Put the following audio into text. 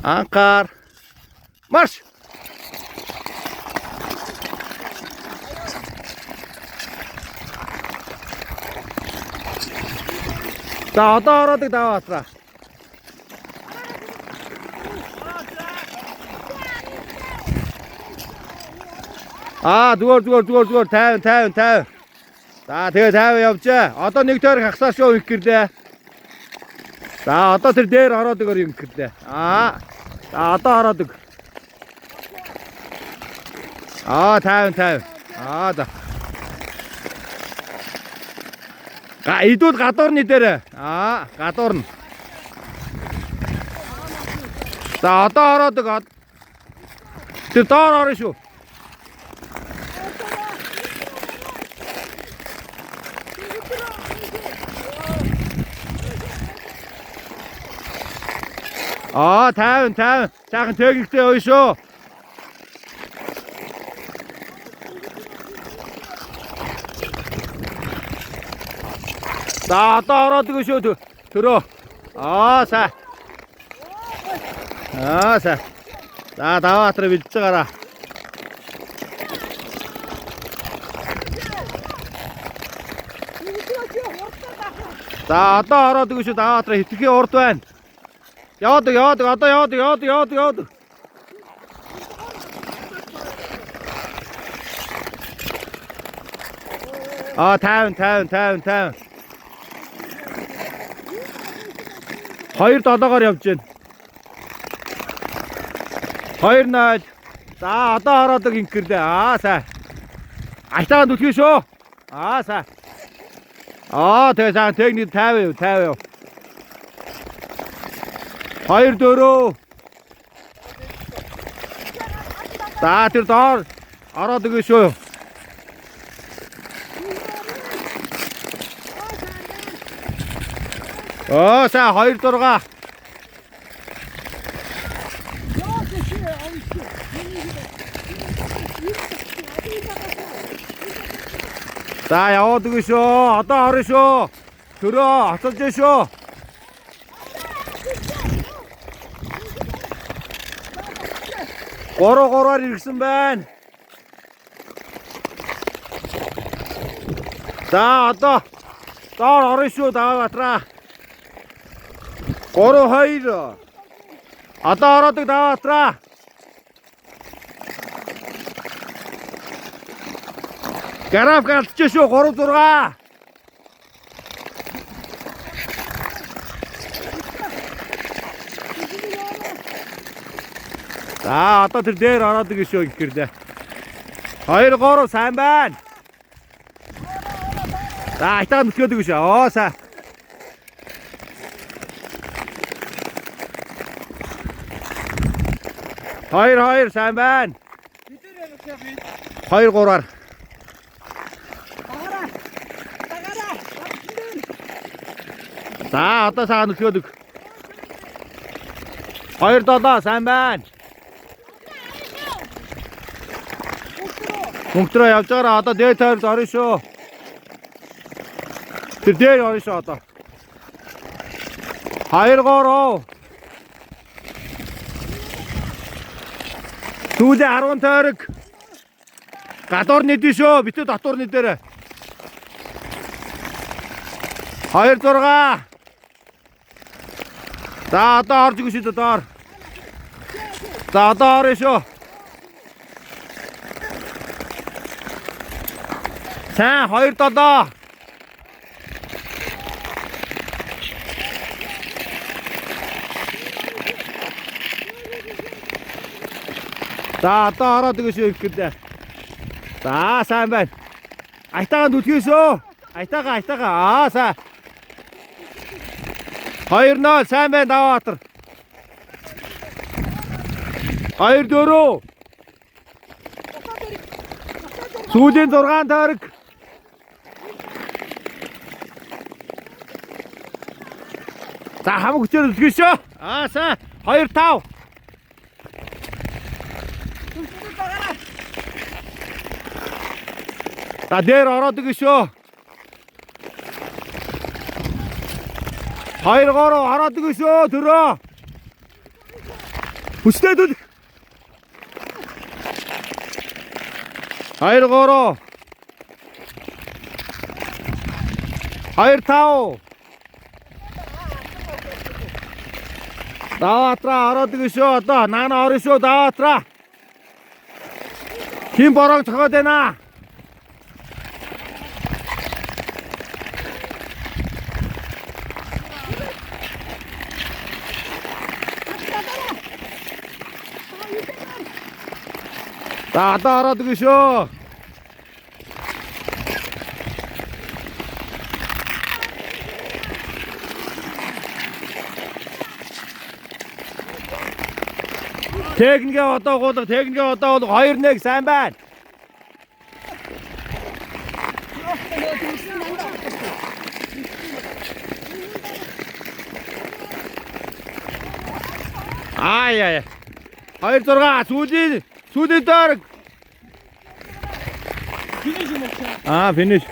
Анхаар. Марш. За одоо ороод даваа атраа. Зүгээр 50. За тэгээ 50 явжээ. Одоо нэг тойрог хагасаа шүү их гэрлээ. За одоо тэр дээр ороод өгөр юм гэрлээ. За одоо ороод өг. 50. За. Идүүд гадуурны дээр. Гадуурна. За одоо ороод өг. Тэр доор орно шүү. Тайван. Сайхан техниктэй ой шүү. За одоо ороод өгөө шүү төрөө. Сайн. Сайн. За даваа атраа бэлдэж гараа. За одоо ороод өгөө шүү даваа атраа хитрхи урд байна. Яваад одоо яваад. 50. Хоёр долоогоор явж байна. 2-0. За одоо ороод иг инкэрлээ. Сайн. Айтаанд үлгэн шүү. Сайн. Тэгээ сайн техник 50. 2-4. За тэр доор ороод өгөө шүү. Сайн 2-6. За яваад өгөө шүү. Одоо орно шүү. Төрөө хоцолж шүү. Гороор ирсэн байна. За одоо доор орно шүү даваа атраа. 3-2. Одоо ороод даваа атраа. Граф галдчих шүү 3-6. За одоо тэр дээр ороод иг шүү гэрлээ. 2-3 сайн байна. За айтаа нүтгэдэг шүү. Сайн. Хоёр сайн байна. 2-3-аар. За одоо саа нүтгэдэг. 2-7 сайн байна. Мөнхтрөө явж байгаа одоо дээд тойролд орно шүү. Тэр дээр орно шүү одоо. 2-3. Сүүлээ 10 тойрог. Гадуур нэдэн шүү. Битүү дотор нэдэрэ. 2-6. За одоо орж өгөө шүү доор. За одоо орно шүү. Сайн 2-7. За одоо ороод өгөө шүү гэрлээ. За сайн байна. Айтаанд үлгэн шүү. Айтаага. Сайн. 2-0 сайн байна Даваатар. 2-4. Сүүлийн 6 тойрог. За хамаг хүчээр үлгэн шүү. Сайн. 2-5. За дээр ороод өгөө шүү. 2-3 ороод өгөө шүү төрөө. Хүчтэй дүү. 2 3 2 5 Даваатра ороод ирэв шүү. Одоо наана орно шүү. Даваатра. Хин бороо цохоод байна. За одоо ороод ирэв шүү. Техникээ одоо гуулга, техникээ одоо бол 2-1 сайн байна. Ай. 2-6 сүүлийн дөрөг. Финиш юм уу? Финиш.